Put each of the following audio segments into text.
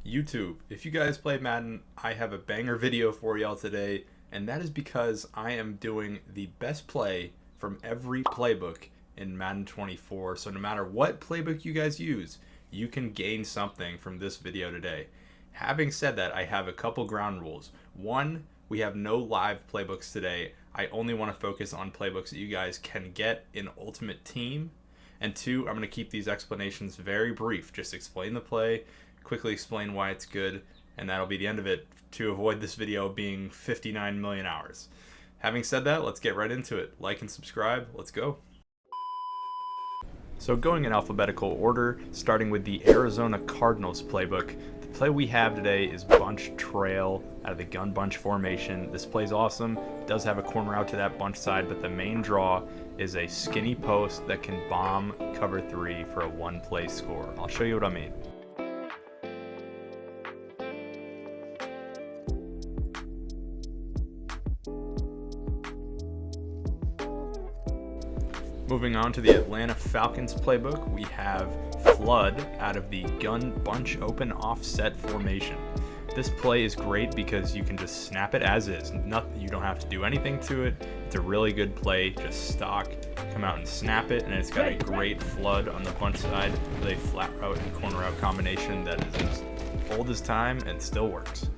YouTube, if you guys play Madden, I have a banger video for y'all today, and that is because I am doing the best play from every playbook in Madden 24. So no matter what playbook you guys use, you can gain something from this video today. Having said that, I have a couple ground rules. One, we have no live playbooks today. I only want to focus on playbooks that you guys can get in Ultimate Team. And two, I'm going to keep these explanations very brief. Just explain the play, quickly explain why it's good, and that'll be the end of it to avoid this video being 59 million hours. Having said that, let's get right into it. Like and subscribe. Let's go. So going in alphabetical order, starting with the Arizona Cardinals playbook. The play we have today is bunch trail out of the gun bunch formation. This play's awesome. It does have a corner out to that bunch side, but the main draw is a skinny post that can bomb cover 3 for a one-play score. I'll show you what I mean. Moving on to the Atlanta Falcons playbook, we have flood out of the gun bunch open offset formation. This play is great because you can just snap it as is. You don't have to do anything to it. It's a really good play. Just stock, come out and snap it, and it's got a great flood on the bunch side with a flat route and corner route combination that is as old as time and still works.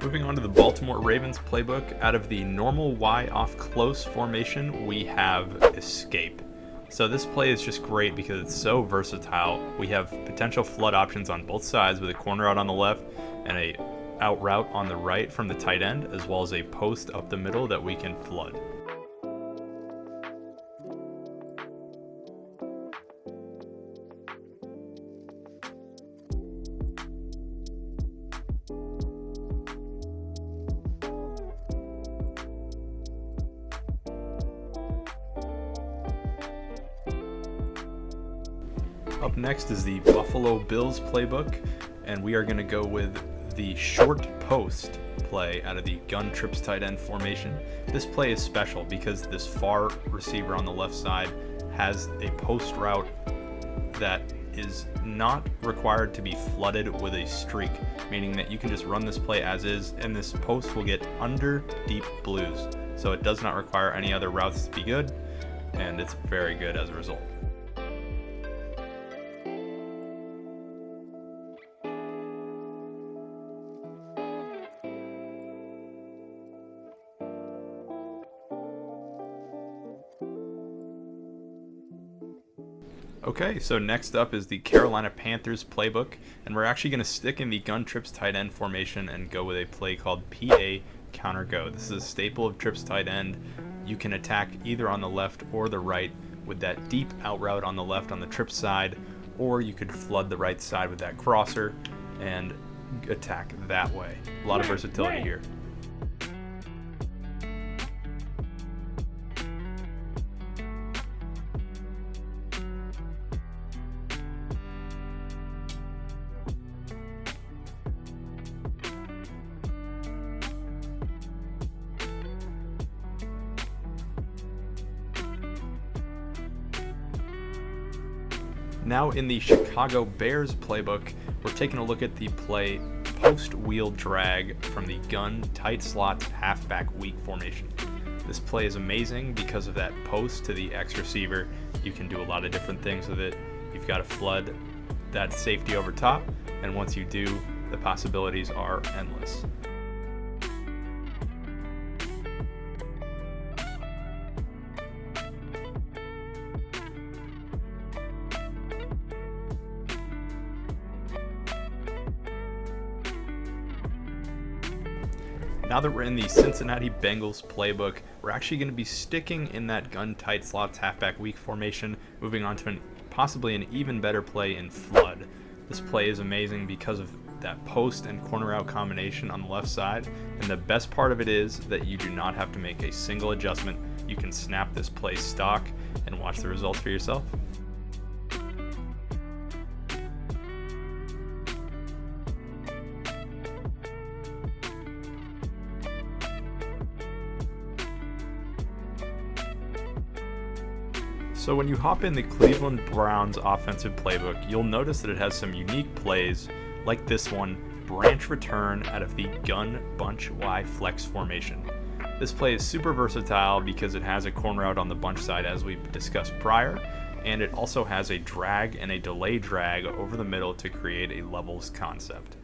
Moving on to the Baltimore Ravens playbook, out of the normal Y off close formation, we have escape. So this play is just great because it's so versatile. We have potential flood options on both sides with a corner out on the left and a out route on the right from the tight end, as well as a post up the middle that we can flood. Up next is the Buffalo Bills playbook, and we are going to go with the short post play out of the gun trips tight end formation. This play is special because this far receiver on the left side has a post route that is not required to be flooded with a streak, meaning that you can just run this play as is, and this post will get under deep blues. So it does not require any other routes to be good, and it's very good as a result. Okay, so next up is the Carolina Panthers playbook, and we're actually going to stick in the gun trips tight end formation and go with a play called PA counter go. This is a staple of trips tight end. You can attack either on the left or the right with that deep out route on the left on the trip side, or you could flood the right side with that crosser and attack that way. A lot of versatility here. Now in the Chicago Bears playbook, we're taking a look at the play post wheel drag from the gun tight slots halfback weak formation. This play is amazing because of that post to the X receiver. You can do a lot of different things with it. You've got to flood that safety over top, and once you do, the possibilities are endless. Now that we're in the Cincinnati Bengals playbook, we're actually going to be sticking in that gun tight slots halfback weak formation, moving on to possibly an even better play in flood. This play is amazing because of that post and corner out combination on the left side, and the best part of it is that you do not have to make a single adjustment. You can snap this play stock and watch the results for yourself. So when you hop in the Cleveland Browns offensive playbook, you'll notice that it has some unique plays like this one, branch return out of the gun bunch Y flex formation. This play is super versatile because it has a corner out on the bunch side as we discussed prior, and it also has a drag and a delay drag over the middle to create a levels concept.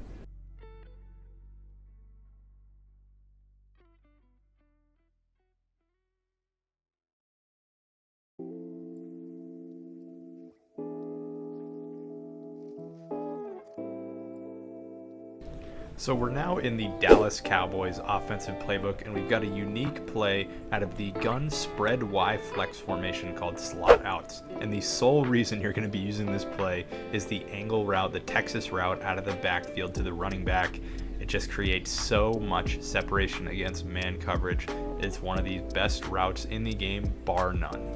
So we're now in the Dallas Cowboys offensive playbook, and we've got a unique play out of the gun spread Y flex formation called slot outs. And the sole reason you're going to be using this play is the angle route, the Texas route out of the backfield to the running back. It just creates so much separation against man coverage. It's one of the best routes in the game, bar none.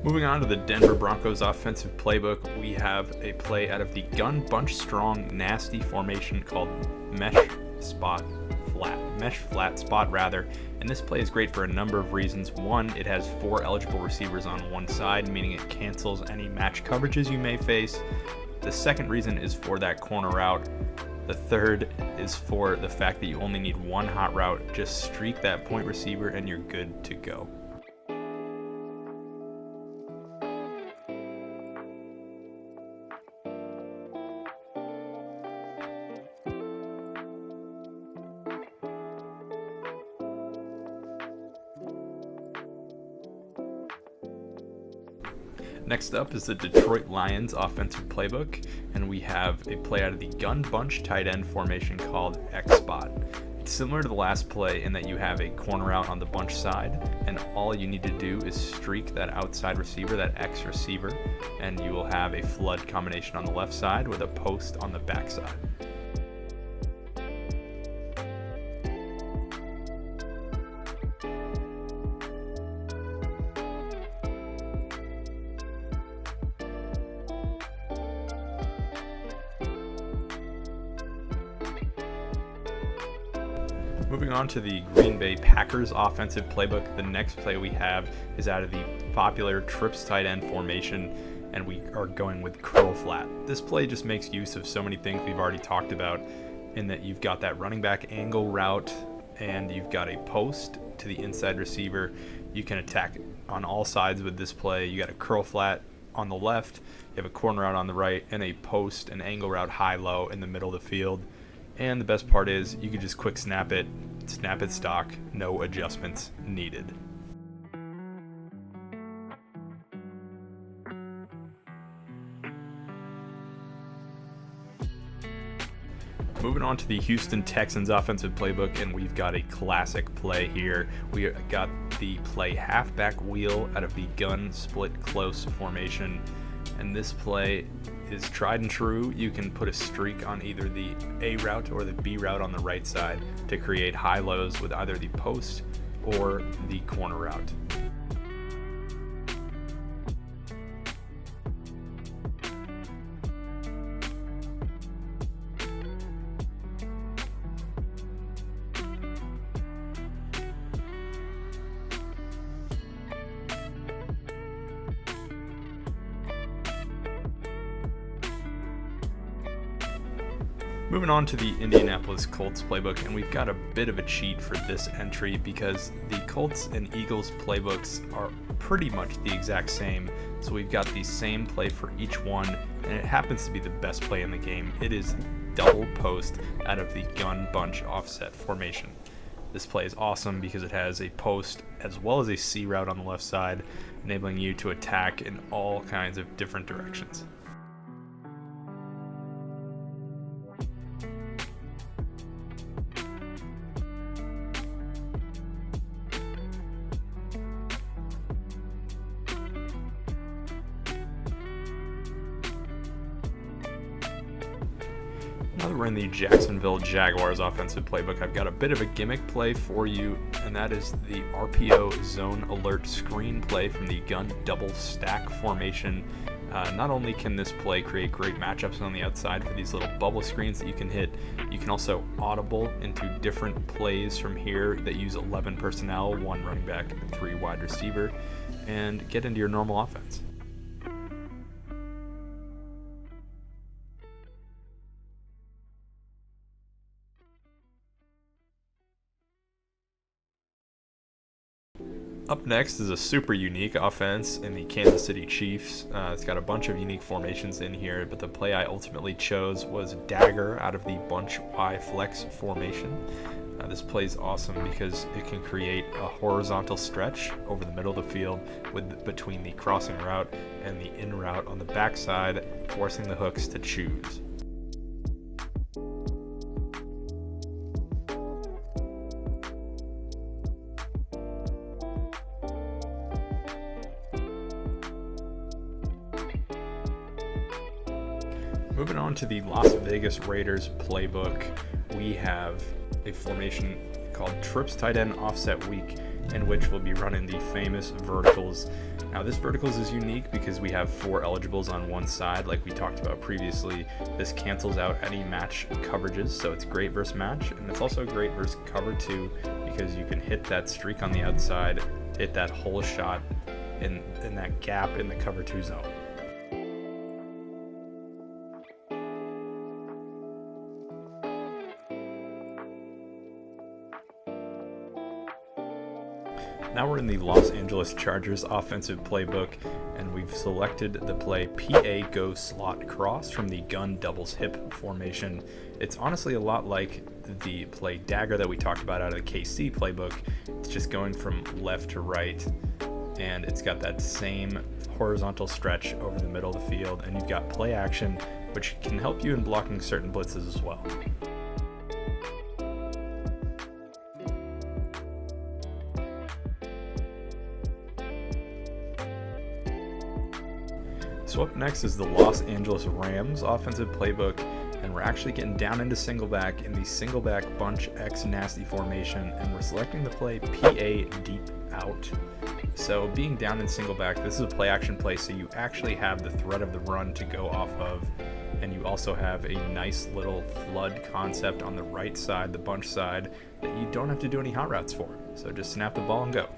Moving on to the Denver Broncos offensive playbook, we have a play out of the gun bunch strong nasty formation called mesh flat spot rather. And this play is great for a number of reasons. One, it has 4 eligible receivers on one side, meaning it cancels any match coverages you may face. The second reason is for that corner route. The third is for the fact that you only need one hot route. Just streak that point receiver and you're good to go. Next up is the Detroit Lions offensive playbook, and we have a play out of the gun bunch tight end formation called X spot. It's similar to the last play in that you have a corner out on the bunch side, and all you need to do is streak that outside receiver, that X receiver, and you will have a flood combination on the left side with a post on the back side. Moving on to the Green Bay Packers offensive playbook, the next play we have is out of the popular trips tight end formation, and we are going with curl flat. This play just makes use of so many things we've already talked about, in that you've got that running back angle route, and you've got a post to the inside receiver. You can attack on all sides with this play. You got a curl flat on the left, you have a corner route on the right, and a post and angle route high-low in the middle of the field. And the best part is you can just quick snap it stock, no adjustments needed. Moving on to the Houston Texans offensive playbook, and we've got a classic play here. We got the play halfback wheel out of the gun split close formation, and this play is tried and true. You can put a streak on either the A route or the B route on the right side to create high lows with either the post or the corner route. Moving on to the Indianapolis Colts playbook, and we've got a bit of a cheat for this entry because the Colts and Eagles playbooks are pretty much the exact same. So we've got the same play for each one, and it happens to be the best play in the game. It is double post out of the gun bunch offset formation. This play is awesome because it has a post as well as a C route on the left side, enabling you to attack in all kinds of different directions. Now that we're in the Jacksonville Jaguars offensive playbook, I've got a bit of a gimmick play for you, and that is the RPO zone alert screen play from the gun double stack formation. Not only can this play create great matchups on the outside for these little bubble screens that you can hit, you can also audible into different plays from here that use 11 personnel, 1 running back, and 3 wide receiver, and get into your normal offense. Up next is a super unique offense in the Kansas City Chiefs. It's got a bunch of unique formations in here, but the play I ultimately chose was dagger out of the bunch Y flex formation. This play is awesome because it can create a horizontal stretch over the middle of the field between the crossing route and the in route on the backside, forcing the hooks to choose. Moving on to the Las Vegas Raiders playbook, we have a formation called Trips Tight End Offset Week, in which we'll be running the famous verticals. Now this verticals is unique because we have 4 eligibles on one side like we talked about previously. This cancels out any match coverages, so it's great versus match, and it's also great versus cover 2 because you can hit that streak on the outside, hit that hole shot in that gap in the cover 2 zone. Now we're in the Los Angeles Chargers offensive playbook, and we've selected the play PA Go Slot Cross from the gun doubles hip formation. It's honestly a lot like the play dagger that we talked about out of the KC playbook. It's just going from left to right, and it's got that same horizontal stretch over the middle of the field, and you've got play action, which can help you in blocking certain blitzes as well. So up next is the Los Angeles Rams offensive playbook, and we're actually getting down into single back in the single back bunch X nasty formation, and we're selecting the play PA Deep Out. So being down in single back, this is a play action play, so you actually have the threat of the run to go off of, and you also have a nice little flood concept on the right side, the bunch side, that you don't have to do any hot routes for. So just snap the ball and go.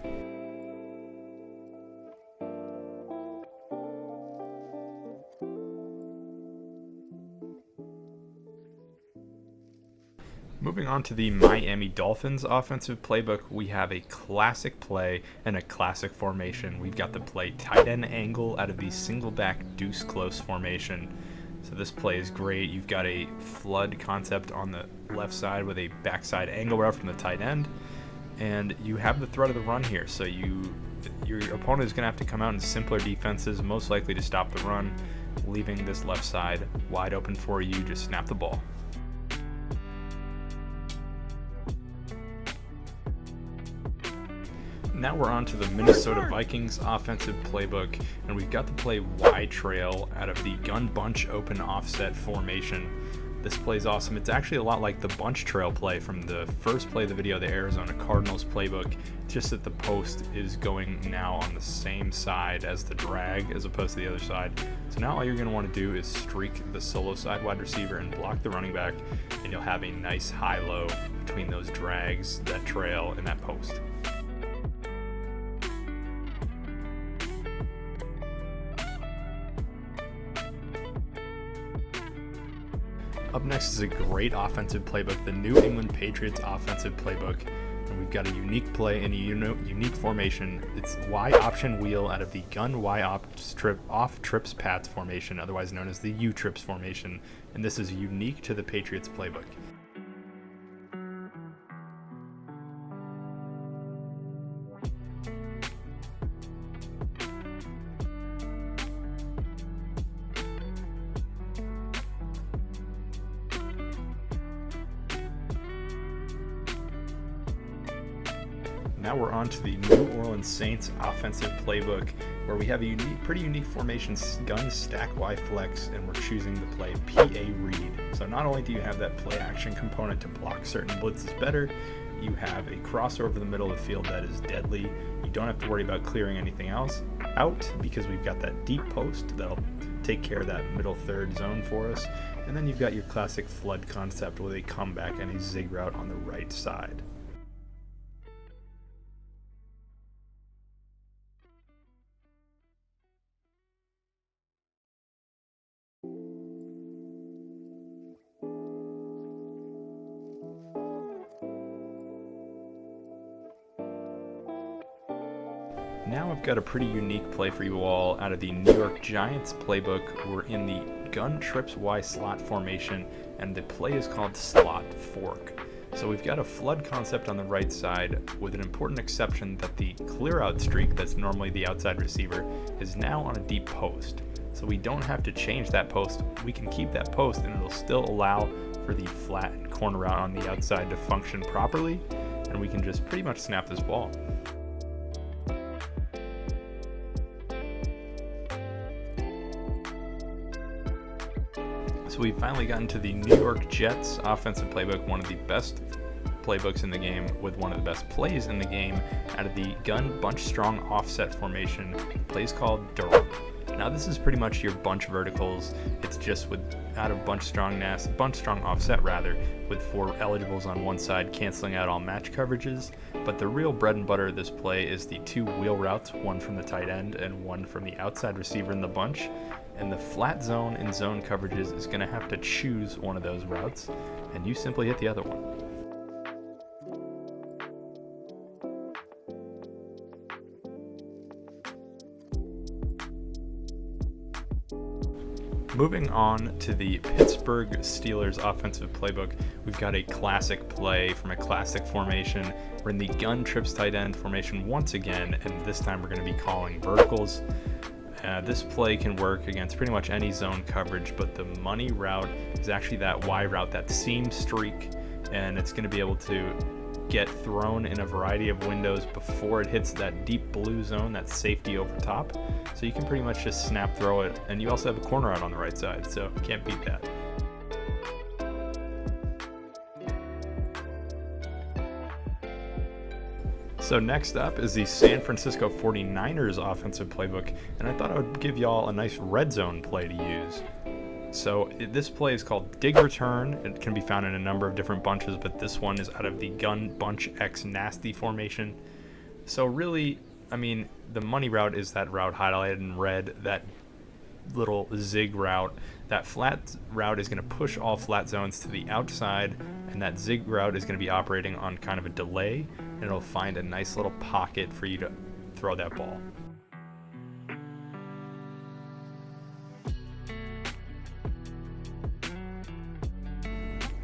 Moving on to the Miami Dolphins offensive playbook, we have a classic play and a classic formation. We've got the play tight end angle out of the single back deuce close formation. So this play is great. You've got a flood concept on the left side with a backside angle route from the tight end, and you have the threat of the run here. So your opponent is going to have to come out in simpler defenses, most likely to stop the run, leaving this left side wide open for you. Just snap the ball. Now we're on to the Minnesota Vikings offensive playbook, and we've got the play Y trail out of the gun bunch open offset formation. This play is awesome. It's actually a lot like the bunch trail play from the first play of the video, the Arizona Cardinals playbook, just that the post is going now on the same side as the drag as opposed to the other side. So now all you're going to want to do is streak the solo side wide receiver and block the running back, and you'll have a nice high-low between those drags, that trail, and that post. Up next is a great offensive playbook, the New England Patriots offensive playbook. And we've got a unique play and a unique formation. It's Y option wheel out of the gun Y off trips Pats formation, otherwise known as the U trips formation. And this is unique to the Patriots playbook. Now we're on to the New Orleans Saints offensive playbook, where we have a pretty unique formation, gun stack Y flex, and we're choosing the play PA read. So not only do you have that play action component to block certain blitzes better, you have a crossover over the middle of the field that is deadly. You don't have to worry about clearing anything else, out because we've got that deep post that'll take care of that middle third zone for us. And then you've got your classic flood concept with a comeback and a zig route on the right side. Now I've got a pretty unique play for you all out of the New York Giants playbook. We're in the gun trips Y slot formation, and the play is called slot fork. So we've got a flood concept on the right side with an important exception that the clear out streak that's normally the outside receiver is now on a deep post. So we don't have to change that post. We can keep that post and it'll still allow for the flat corner route on the outside to function properly, and we can just pretty much snap this ball. So we finally gotten to the New York Jets offensive playbook, one of the best playbooks in the game with one of the best plays in the game out of the gun bunch strong offset formation. The play's called Durham. Now this is pretty much your bunch verticals. It's just out of bunch strong offset rather, with 4 eligibles on one side canceling out all match coverages. But the real bread and butter of this play is the 2 wheel routes, one from the tight end and one from the outside receiver in the bunch. And the flat zone and zone coverages is going to have to choose one of those routes, and you simply hit the other one. Moving on to the Pittsburgh Steelers offensive playbook, we've got a classic play from a classic formation. We're in the gun trips tight end formation once again, and this time we're going to be calling verticals. This play can work against pretty much any zone coverage, but the money route is actually that Y route, that seam streak, and it's going to be able to get thrown in a variety of windows before it hits that deep blue zone, that safety over top. So you can pretty much just snap throw it, and you also have a corner out on the right side, so can't beat that. So next up is the San Francisco 49ers offensive playbook, and I thought I would give y'all a nice red zone play to use. So this play is called Dig Return. It can be found in a number of different bunches, but this one is out of the Gun Bunch X Nasty formation. So really, I mean, the money route is that route highlighted in red, that little zig route. That flat route is going to push all flat zones to the outside, and that zig route is going to be operating on kind of a delay, and it'll find a nice little pocket for you to throw that ball.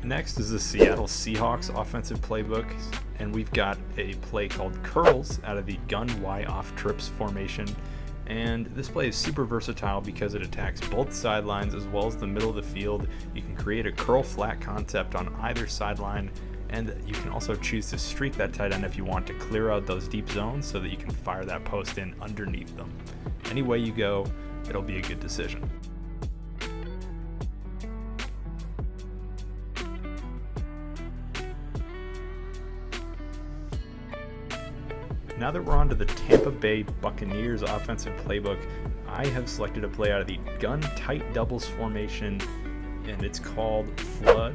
Next is the Seattle Seahawks offensive playbook, and we've got a play called Curls out of the Gun Y Off Trips formation. And this play is super versatile because it attacks both sidelines as well as the middle of the field. You can create a curl flat concept on either sideline, and you can also choose to streak that tight end if you want to clear out those deep zones so that you can fire that post in underneath them. Any way you go, it'll be a good decision. Now that we're on to the Tampa Bay Buccaneers offensive playbook, I have selected a play out of the gun tight doubles formation, and it's called Flood.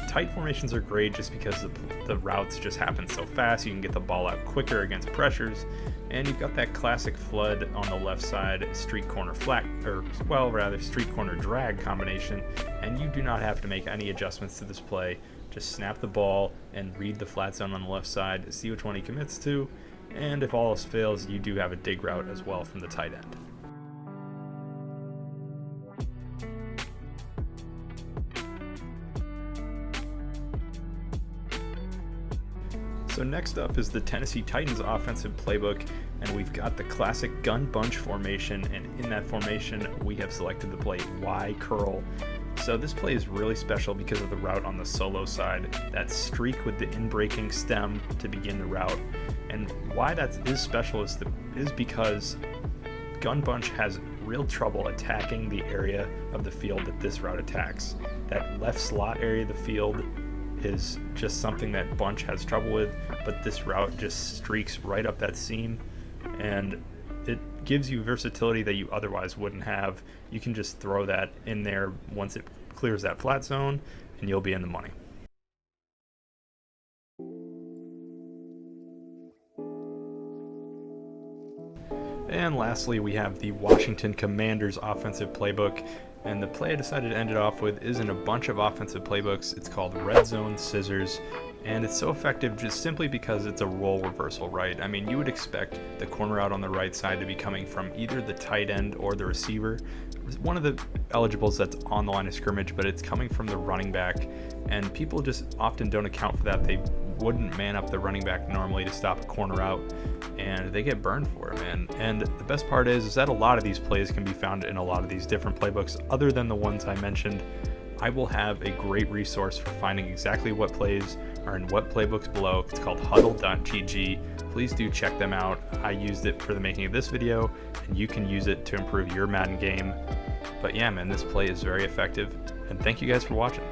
Tight formations are great just because the routes just happen so fast. You can get the ball out quicker against pressures, and you've got that classic flood on the left side, street corner street corner drag combination, and you do not have to make any adjustments to this play. Just snap the ball and read the flat zone on the left side, see which one he commits to, and if all else fails, you do have a dig route as well from the tight end. So next up is the Tennessee Titans offensive playbook, and we've got the classic gun bunch formation, and in that formation we have selected the play Y curl. So this play is really special because of the route on the solo side, that streak with the in-breaking stem to begin the route. And why that is special is because gun bunch has real trouble attacking the area of the field that this route attacks. That left slot area of the field is just something that bunch has trouble with, but this route just streaks right up that seam, and it gives you versatility that you otherwise wouldn't have. You can just throw that in there once it clears that flat zone, and you'll be in the money. And lastly, we have the Washington Commanders offensive playbook. And the play I decided to end it off with isn't a bunch of offensive playbooks. It's called Red Zone Scissors. And it's so effective just simply because it's a role reversal, right? I mean, you would expect the corner out on the right side to be coming from either the tight end or the receiver. One of the eligibles that's on the line of scrimmage, but it's coming from the running back. And people just often don't account for that. They wouldn't man up the running back normally to stop a corner out, and they get burned for it, man. And the best part is that a lot of these plays can be found in a lot of these different playbooks other than the ones I mentioned. I will have a great resource for finding exactly what plays are in what playbooks below. It's called huddle.gg. Please do check them out. I used it for the making of this video, and you can use it to improve your Madden game. But yeah, man, this play is very effective, and thank you guys for watching.